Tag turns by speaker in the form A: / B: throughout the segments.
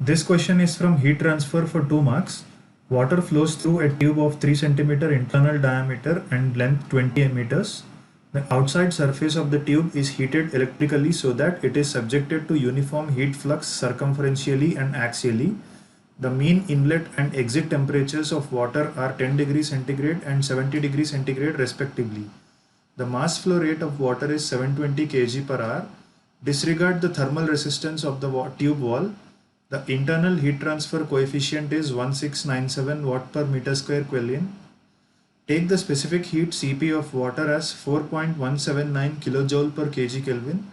A: This question is from heat transfer for 2 marks. Water flows through a tube of 3 cm internal diameter and length 20 meters. The outside surface of the tube is heated electrically so that it is subjected to uniform heat flux circumferentially and axially. The mean inlet and exit temperatures of water are 10 degrees centigrade and 70 degrees centigrade respectively. The mass flow rate of water is 720 kg per hour. Disregard the thermal resistance of the tube wall. The internal heat transfer coefficient is 1697 watt per meter square Kelvin. Take the specific heat Cp of water as 4.179 kilojoule per kg Kelvin.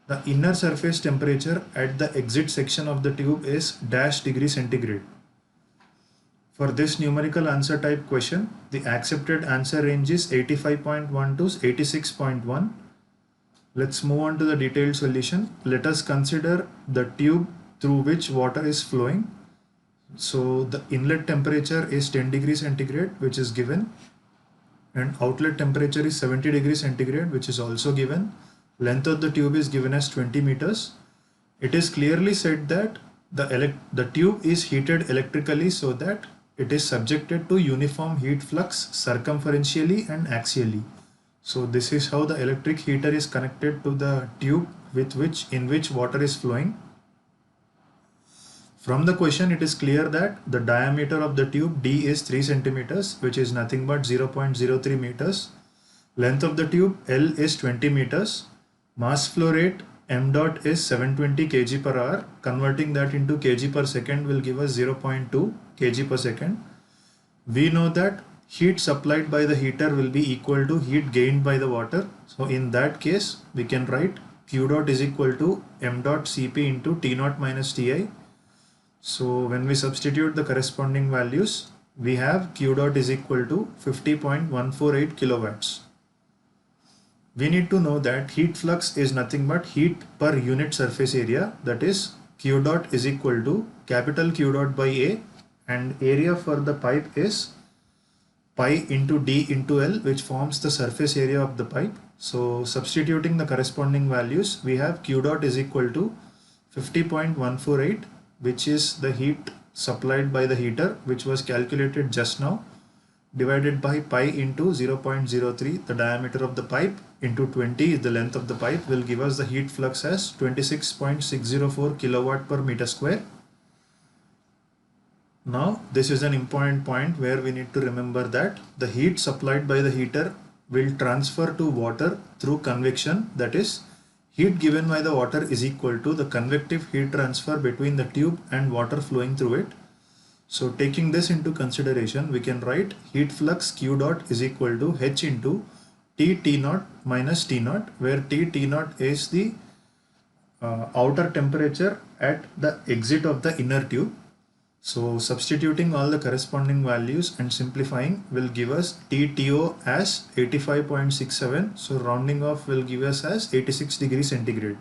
A: The inner surface temperature at the exit section of the tube is dash degree centigrade. For this numerical answer type question, the accepted answer range is 85.1 to 86.1. Let's move on to the detailed solution. Let us consider the tube through which water is flowing. So the inlet temperature is 10 degrees centigrade, which is given, and outlet temperature is 70 degrees centigrade, which is also given. Length of the tube is given as 20 meters. It is clearly said that the tube is heated electrically so that it is subjected to uniform heat flux circumferentially and axially. So this is how the electric heater is connected to the tube in which water is flowing. From the question, it is clear that the diameter of the tube D is 3 centimeters, which is nothing but 0.03 meters. Length of the tube L is 20 meters. Mass flow rate m dot is 720 kg per hour. Converting that into kg per second will give us 0.2 kg per second. We know that heat supplied by the heater will be equal to heat gained by the water. So in that case, we can write Q dot is equal to m dot Cp into T naught minus Ti. So when we substitute the corresponding values, we have Q dot is equal to 50.148 kilowatts. We need to know that heat flux is nothing but heat per unit surface area, that is Q dot is equal to capital Q dot by A, and area for the pipe is pi into D into L, which forms the surface area of the pipe. So substituting the corresponding values, we have Q dot is equal to 50.148, which is the heat supplied by the heater, which was calculated just now, divided by pi into 0.03, the diameter of the pipe, into 20 is the length of the pipe, will give us the heat flux as 26.604 kilowatt per meter square. Now this is an important point where we need to remember that the heat supplied by the heater will transfer to water through convection, that is, heat given by the water is equal to the convective heat transfer between the tube and water flowing through it. So taking this into consideration, we can write heat flux Q dot is equal to H into T naught minus T naught, where T naught is the outer temperature at the exit of the inner tube. So substituting all the corresponding values and simplifying will give us TTO as 85.67. So rounding off will give us as 86 degrees centigrade.